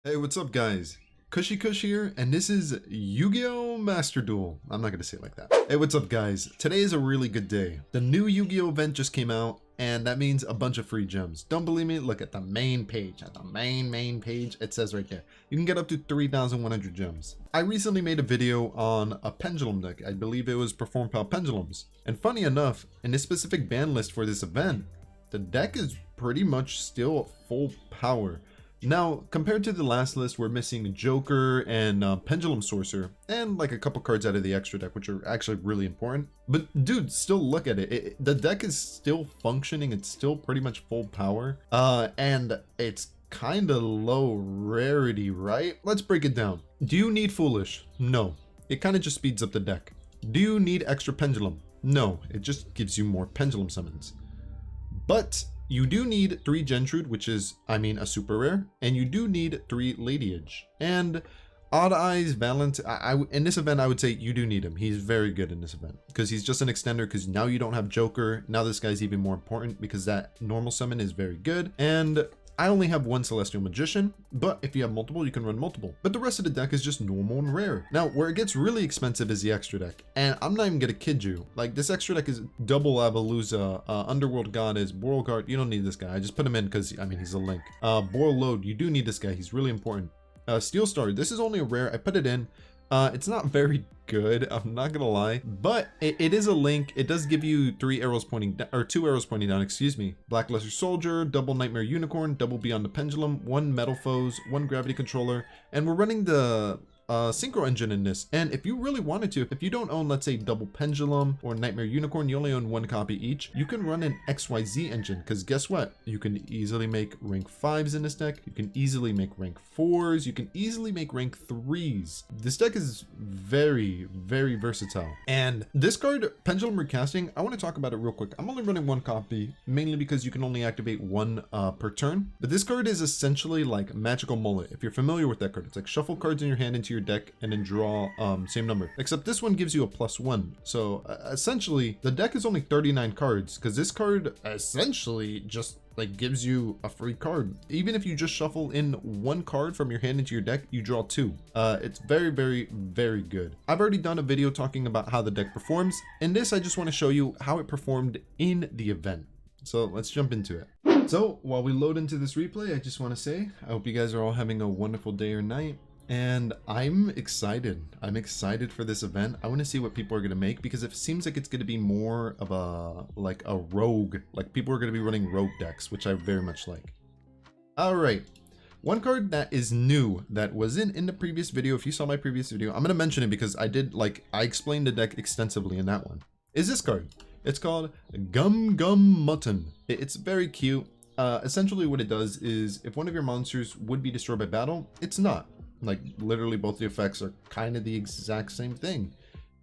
Hey, what's up guys? KushiKush here, and this is Yu-Gi-Oh! Master Duel. I'm not gonna say it like that. Hey, what's up guys? Today is a really good day. The new Yu-Gi-Oh! Event just came out, and that means a bunch of free gems. Don't believe me? Look at the main page. At the main page, it says right there. You can get up to 3,100 gems. I recently made a video on a pendulum deck. I believe it was Performapal Pendulums. And funny enough, in this specific ban list for this event, the deck is pretty much still at full power. Now, compared to the last list, we're missing Joker and Pendulum Sorcerer, and like a couple cards out of the extra deck, which are actually really important. But dude, still look at it. The deck is still functioning. It's still pretty much full power. And it's kind of low rarity, right? Let's break it down. Do you need Foolish? No. It kind of just speeds up the deck. Do you need Extra Pendulum? No. It just gives you more Pendulum summons. But you do need 3 Gentrude, which is, a super rare, and you do need 3 Ladyange. And Odd Eyes, Valet, in this event, I would say you do need him. He's very good in this event, because he's just an extender, because now you don't have Joker. Now this guy's even more important, because that normal summon is very good. And I only have 1 Celestial Magician, but if you have multiple, you can run multiple. But the rest of the deck is just normal and rare. Now, where it gets really expensive is the extra deck. And I'm not even gonna kid you. Like, this extra deck is double Abaluza, Underworld Goddess, Boralgard. You don't need this guy. I just put him in because, he's a link. Boral Load, you do need this guy. He's really important. Steel Star, this is only a rare. I put it in. It's not very good, I'm not gonna lie, but it is a link. It does give you 3 arrows pointing down, or 2 arrows pointing down, excuse me. Black Lesser Soldier, double Nightmare Unicorn, double Beyond the Pendulum, 1 Metaphys, 1 Gravity Controller, and we're running the Synchro engine in this. And if you really wanted to, if you don't own, let's say, double Pendulum or Nightmare Unicorn, you only own 1 copy each, you can run an XYZ engine, because guess what? You can easily make rank 5s in this deck. You can easily make rank 4s. You can easily make rank 3s. This deck is very, very versatile. And this card, Pendulum Recasting, I want to talk about it real quick. I'm only running 1 copy, mainly because you can only activate 1 per turn. But this card is essentially like Magical Mullet. If you're familiar with that card, it's like shuffle cards in your hand into your deck and then draw same number, except this one gives you a +1. So essentially the deck is only 39 cards, because this card essentially just like gives you a free card. Even if you just shuffle in 1 card from your hand into your deck, you draw 2. It's very, very, very good. I've already done a video talking about how the deck performs. In this, I just want to show you how it performed in the event. So let's jump into it. So while we load into this replay, I just want to say I hope you guys are all having a wonderful day or night. And I'm excited. I'm excited for this event. I want to see what people are going to make, because it seems like it's going to be more of a rogue, like people are going to be running rogue decks, which I very much like. All right. One card that is new that wasn't in the previous video, if you saw my previous video, I'm going to mention it because I explained the deck extensively in that one, is this card. It's called Gumgumouton. It's very cute. Essentially what it does is if one of your monsters would be destroyed by battle, it's not. Like literally both the effects are kind of the exact same thing.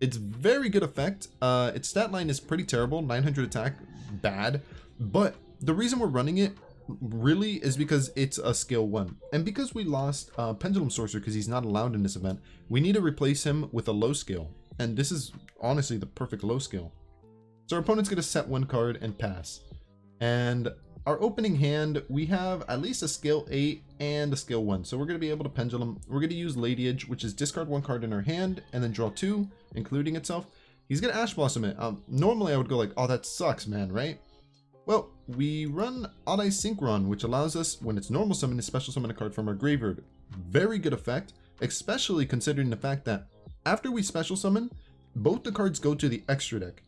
It's very good effect. Its stat line is pretty terrible, 900 attack, bad. But the reason we're running it really is because it's a skill 1. And because we lost Pendulum Sorcerer because he's not allowed in this event, we need to replace him with a low skill. And this is honestly the perfect low skill. So our opponent's gonna set 1 card and pass. And our opening hand, we have at least a skill 8 and a skill 1. So we're going to be able to Pendulum. We're going to use Ladyange, which is discard 1 card in our hand and then draw 2, including itself. He's going to Ash Blossom it. Normally I would go like, oh, that sucks, man, right? Well, we run Odd Eyes Synchron, which allows us, when it's normal summon, to special summon a card from our graveyard. Very good effect, especially considering the fact that after we special summon, both the cards go to the extra deck.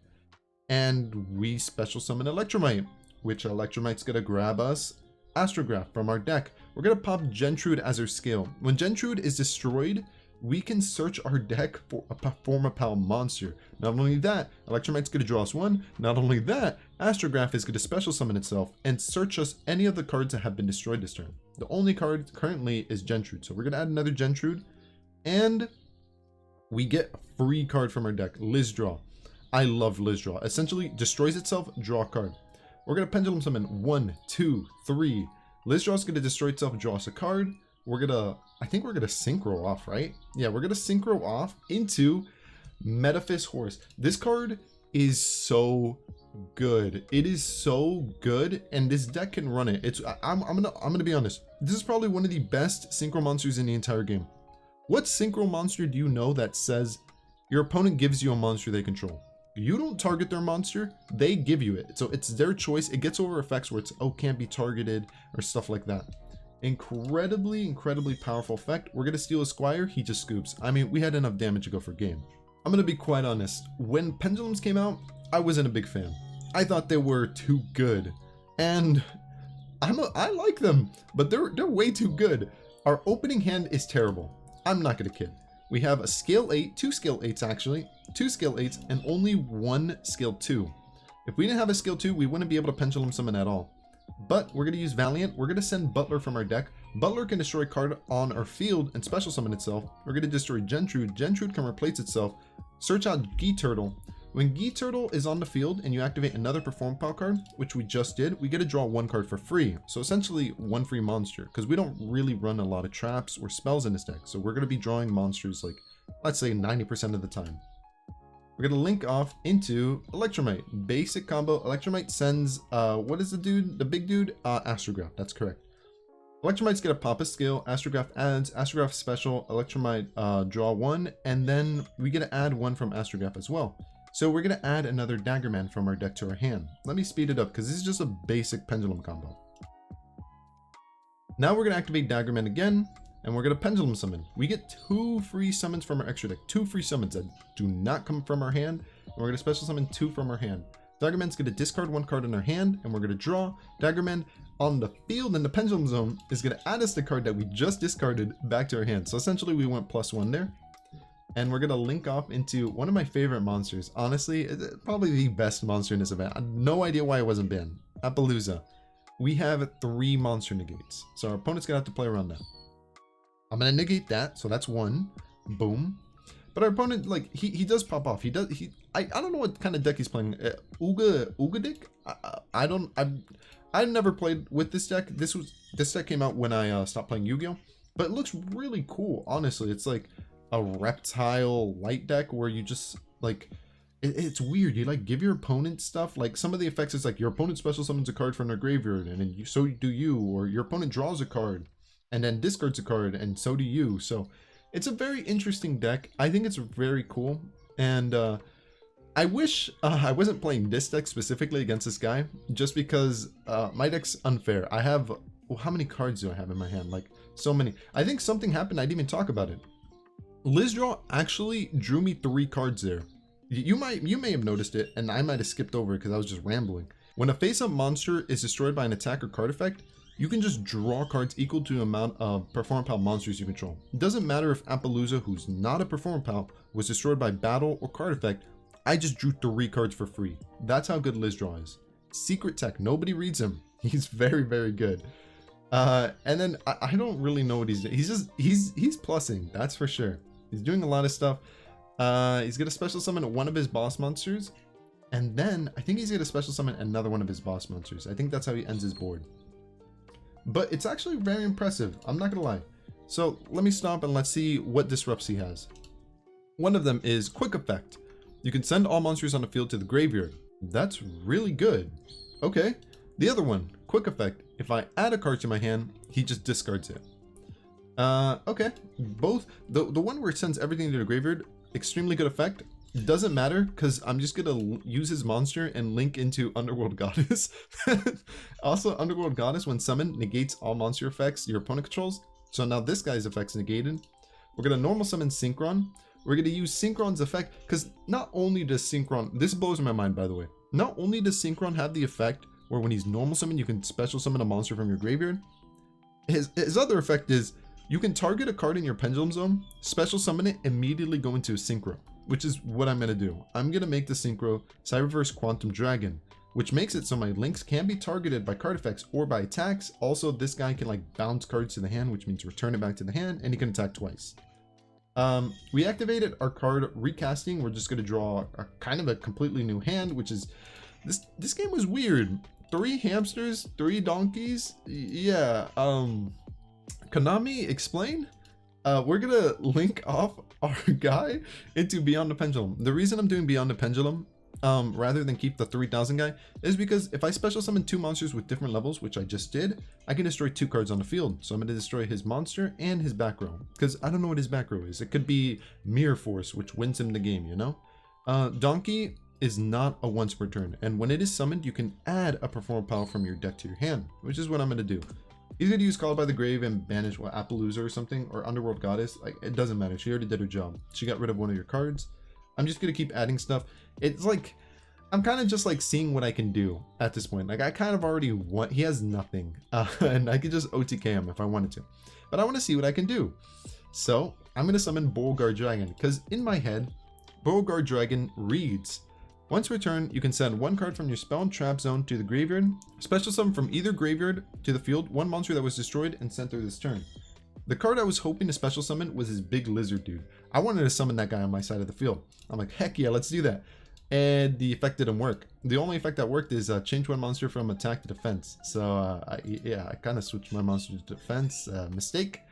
And we special summon Electrumite, which Electrumite's gonna grab us Astrograph from our deck. We're gonna pop Gentrude as our skill. When Gentrude is destroyed, we can search our deck for a Performapal monster. Not only that, Electrumite's gonna draw us 1. Not only that, Astrograph is gonna special summon itself and search us any of the cards that have been destroyed this turn. The only card currently is Gentrude, so we're gonna add another Gentrude, and we get a free card from our deck, Lizardraw. I love Lizardraw. Essentially, destroys itself, draw a card. We're going to Pendulum Summon 1, 2, 3. Lizdraw's going to destroy itself, draw us a card. I think we're going to Synchro off, right? Yeah, we're going to Synchro off into Metaphys Horus. This card is so good. It is so good, and this deck can run it. I'm gonna be honest. This is probably one of the best synchro monsters in the entire game. What synchro monster do you know that says your opponent gives you a monster they control? You don't target their monster, they give you it. So it's their choice. It gets over effects where it's, oh, can't be targeted or stuff like that. Incredibly powerful effect. We're gonna steal a Squire, he just scoops. I mean, we had enough damage to go for game. I'm gonna be quite honest. When Pendulums came out, I wasn't a big fan. I thought they were too good. And I like them, but they're way too good. Our opening hand is terrible. I'm not gonna kid. We have a scale 8, 2 scale 8s actually, 2 scale 8s, and only 1 scale 2. If we didn't have a scale 2, we wouldn't be able to pendulum summon at all. But we're gonna use Valiant. We're gonna send Butler from our deck. Butler can destroy a card on our field and special summon itself. We're gonna destroy Gentrude. Gentrude can replace itself. Search out Guitartle. When Guitartle is on the field and you activate another Performapal card, which we just did, we get to draw 1 card for free. So essentially 1 free monster, because we don't really run a lot of traps or spells in this deck. So we're going to be drawing monsters like, let's say 90% of the time. We're going to link off into Electrumite. Basic combo. Electrumite sends, what is the dude? The big dude? Astrograph. That's correct. Electrumite's get a pop a skill. Astrograph adds. Astrograph special. Electrumite draw 1. And then we get to add 1 from Astrograph as well. So we're going to add another Daggerman from our deck to our hand. Let me speed it up because this is just a basic pendulum combo. Now we're going to activate Daggerman again, and we're going to pendulum summon. We get 2 free summons from our extra deck. 2 free summons that do not come from our hand. And we're going to special summon 2 from our hand. Daggerman's going to discard 1 card in our hand, and we're going to draw. Daggerman on the field in the pendulum zone is going to add us the card that we just discarded back to our hand. So essentially we went +1 there. And we're going to link off into one of my favorite monsters. Honestly, probably the best monster in this event. I have no idea why it wasn't banned. Appaloosa. We have 3 monster negates. So our opponent's going to have to play around that. I'm going to negate that. So that's 1. Boom. But our opponent, like, he does pop off. I don't know what kind of deck he's playing. Ogdoadic? I've never played with this deck. This deck came out when I stopped playing Yu-Gi-Oh! But it looks really cool, honestly. It's like a reptile light deck where you just like it's weird. You like give your opponent stuff, like some of the effects is like your opponent special summons a card from their graveyard and then so do you, or your opponent draws a card and then discards a card and so do you. So it's a very interesting deck. I think it's very cool, and I wish I wasn't playing this deck specifically against this guy, just because my deck's unfair. I have, well, how many cards do I have in my hand? Like so many. I think something happened, I didn't even talk about it. Lizardraw actually drew me 3 cards there. You may have noticed it, and I might have skipped over it because I was just rambling. When a face-up monster is destroyed by an attack or card effect, you can just draw cards equal to the amount of Performapal monsters you control. It doesn't matter if Appaloosa, who's not a Performapal, was destroyed by battle or card effect. I just drew 3 cards for free. That's how good Lizardraw is. Secret tech, nobody reads him. He's very good. And then I don't really know what he's doing. He's plussing, that's for sure. He's doing a lot of stuff. He's gonna special summon 1 of his boss monsters, and then I think he's gonna special summon another 1 of his boss monsters. I think that's how he ends his board. But it's actually very impressive, I'm not gonna lie. So let me stop and let's see what disrupts he has. One of them is quick effect. You can send all monsters on the field to the graveyard. That's really good. Okay. The other one, quick effect. If I add a card to my hand, he just discards it. Okay. Both the one where it sends everything to the graveyard, extremely good effect. Doesn't matter because I'm just gonna use his monster and link into Underworld Goddess. Also, Underworld Goddess, when summoned, negates all monster effects your opponent controls. So now this guy's effect's negated. We're gonna normal summon Synchron. We're gonna use Synchron's effect because not only does Synchron, this blows my mind by the way, not only does Synchron have the effect where when he's normal summoned you can special summon a monster from your graveyard, his other effect is you can target a card in your Pendulum Zone, special summon it, immediately go into a Synchro, which is what I'm going to do. I'm going to make the Synchro Cyberse Quantum Dragon, which makes it so my links can be targeted by card effects or by attacks. Also, this guy can like bounce cards to the hand, which means return it back to the hand, and he can attack twice. We activated our card Recasting. We're just going to draw a kind of a completely new hand, which is, this game was weird. 3 hamsters, 3 donkeys. Yeah, Konami, explain? We're gonna link off our guy into Beyond the Pendulum. The reason I'm doing Beyond the Pendulum rather than keep the 3000 guy is because if I special summon 2 monsters with different levels, which I just did, I can destroy 2 cards on the field. So I'm going to destroy his monster and his back row, because I don't know what his back row is. It could be Mirror Force, which wins him the game, you know? Donkey is not a once per turn, and when it is summoned, you can add a Performapal from your deck to your hand, which is what I'm going to do. He's going to use Called by the Grave and banish what, Appaloosa or something, or Underworld Goddess. Like, it doesn't matter. She already did her job. She got rid of one of your cards. I'm just going to keep adding stuff. It's like, I'm kind of just like seeing what I can do at this point. Like, I kind of already want, he has nothing, and I could just OTK him if I wanted to, but I want to see what I can do. So I'm going to summon Beauregard Dragon, because in my head, Beauregard Dragon reads, once per turn, you can send 1 card from your spell and trap zone to the graveyard, special summon from either graveyard to the field 1 monster that was destroyed and sent through this turn. The card I was hoping to special summon was his big lizard dude. I wanted to summon that guy on my side of the field. I'm like, heck yeah, let's do that. And the effect didn't work. The only effect that worked is change 1 monster from attack to defense. So I kind of switched my monster to defense. Mistake.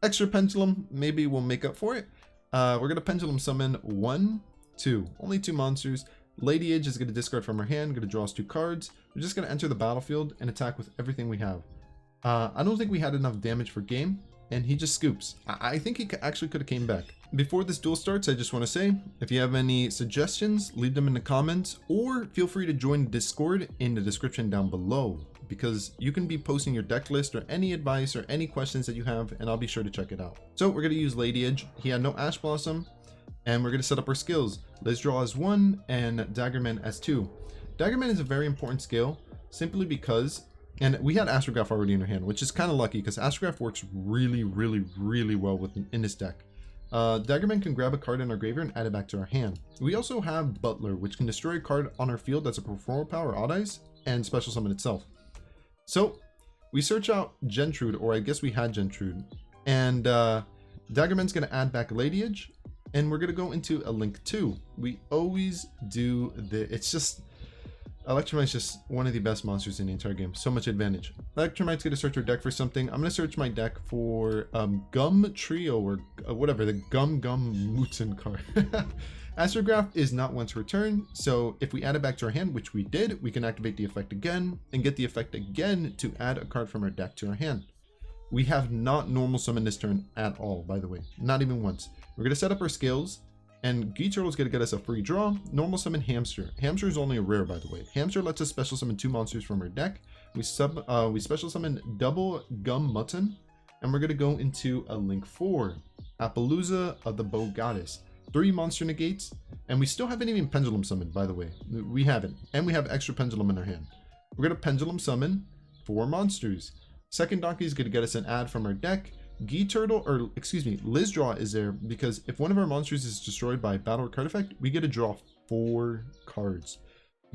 Extra Pendulum, maybe we'll make up for it. We're going to Pendulum summon 1, 2. Only 2 monsters. Ladyange is going to discard from her hand, going to draw us 2 cards. We're just going to enter the battlefield and attack with everything we have. I don't think we had enough damage for game, and he just scoops. I think he actually could have came back. Before this duel starts, I just want to say, if you have any suggestions, leave them in the comments, or feel free to join Discord in the description down below, because you can be posting your deck list or any advice or any questions that you have, and I'll be sure to check it out. So we're going to use Ladyange. He had no Ash Blossom. And we're going to set up our skills. Lizardraw as 1 and Daggerman as 2. Daggerman is a very important skill simply because, and we had Astrograph already in our hand, which is kind of lucky because Astrograph works really well in this deck. Daggerman can grab a card in our graveyard and add it back to our hand. We also have Butler, which can destroy a card on our field that's a Performapal or Odd Eyes and special summon itself. So we search out Gentrude, or I guess we had Gentrude, and Daggerman's going to add back Ladyange. And we're going to go into a link 2. We always do it's just, Electrumite's just one of the best monsters in the entire game. So much advantage. Electrumite's going to search her deck for something. I'm going to search my deck for Gum Trio or whatever, the Gumgumouton card. Astrograph is not once per turn, so if we add it back to our hand, which we did, we can activate the effect again and get the effect again to add a card from our deck to our hand. We have not normal summoned this turn at all, by the way. Not even once. We're going to set up our skills, and Guitartle is going to get us a free draw. Normal summon Hamster. Hamster is only a rare, by the way. Hamster lets us special summon 2 monsters from our deck. We special summon double Gumgumouton, and we're going to go into a link 4. Appaloosa of the Bow Goddess. 3 monster negates, and we still haven't even Pendulum summoned, by the way. We haven't. And we have Extra Pendulum in our hand. We're going to Pendulum summon 4 monsters. Second Donkey is going to get us an ad from our deck. Lizardraw is there because if one of our monsters is destroyed by battle or card effect, we get to draw 4 cards.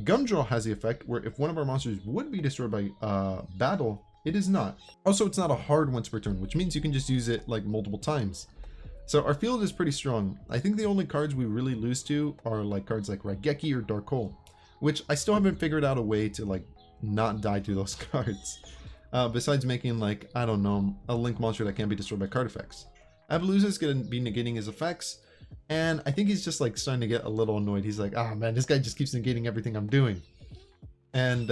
Gumdraw has the effect where if one of our monsters would be destroyed by battle, it is not. Also, it's not a hard once per turn, which means you can just use it like multiple times. So our field is pretty strong. I think the only cards we really lose to are like cards like Raigeki or Dark Hole, which I still haven't figured out a way to like not die to those cards. Besides making, like, I don't know, a link monster that can't be destroyed by card effects. Appaloosa is going to be negating his effects, and I think he's just, like, starting to get a little annoyed. He's like, ah, man, this guy just keeps negating everything I'm doing. And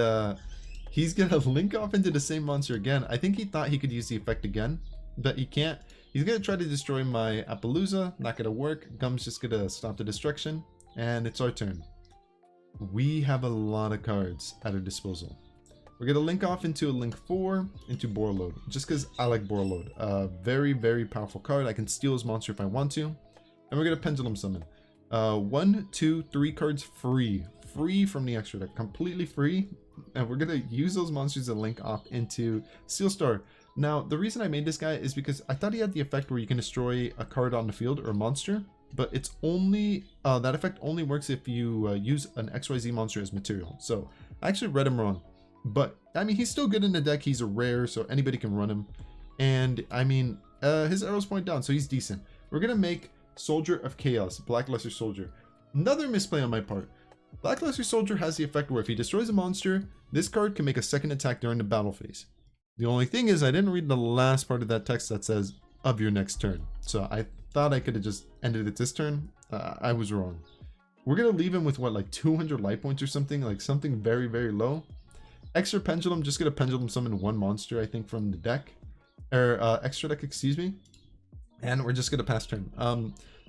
he's going to link off into the same monster again. I think he thought he could use the effect again, but he can't. He's going to try to destroy my Appaloosa. Not going to work. Gum's just going to stop the destruction, and it's our turn. We have a lot of cards at our disposal. We're going to link off into a link 4 into Borreload, just because I like Borreload. Very powerful card. I can steal his monster if I want to. And we're going to Pendulum summon. 1, 2, 3 cards free. Free from the extra deck. Completely free. And we're going to use those monsters to link off into Sealstar. Now, the reason I made this guy is because I thought he had the effect where you can destroy a card on the field or a monster. But it's only, that effect only works if you use an XYZ monster as material. So I actually read him wrong. But, I mean, he's still good in the deck. He's a rare, so anybody can run him. And, I mean, his arrows point down, so he's decent. We're going to make Soldier of Chaos, Blackluster Soldier. Another misplay on my part. Blackluster Soldier has the effect where if he destroys a monster, this card can make a second attack during the battle phase. The only thing is I didn't read the last part of that text that says, of your next turn. So I thought I could have just ended it this turn. I was wrong. we're gonna leave him with what, like 200 life points or something, like something very, very low. Extra Pendulum, just gonna Pendulum summon one monster, I think, from the deck, or extra deck, excuse me, and we're just gonna pass turn.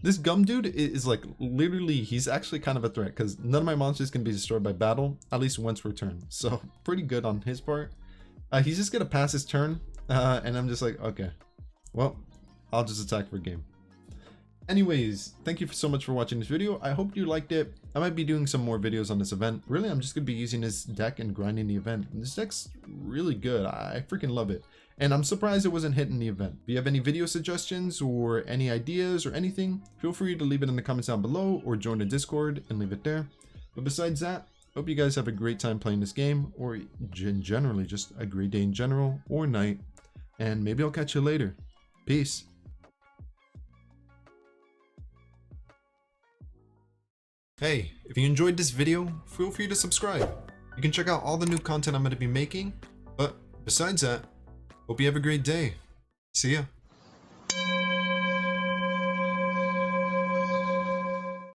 This Gum dude is like literally, he's actually kind of a threat because none of my monsters can be destroyed by battle at least once per turn, so pretty good on his part. He's just gonna pass his turn, and I'm just like, okay, well, I'll just attack for game. Anyways, thank you so much for watching this video. I hope you liked it. I might be doing some more videos on this event. Really, I'm just going to be using this deck and grinding the event. And this deck's really good. I freaking love it. And I'm surprised it wasn't hitting the event. If you have any video suggestions or any ideas or anything, feel free to leave it in the comments down below or join the Discord and leave it there. But besides that, hope you guys have a great time playing this game, or generally just a great day in general or night. And maybe I'll catch you later. Peace. Hey, if you enjoyed this video, feel free to subscribe. You can check out all the new content I'm going to be making, but besides that, hope you have a great day. See ya.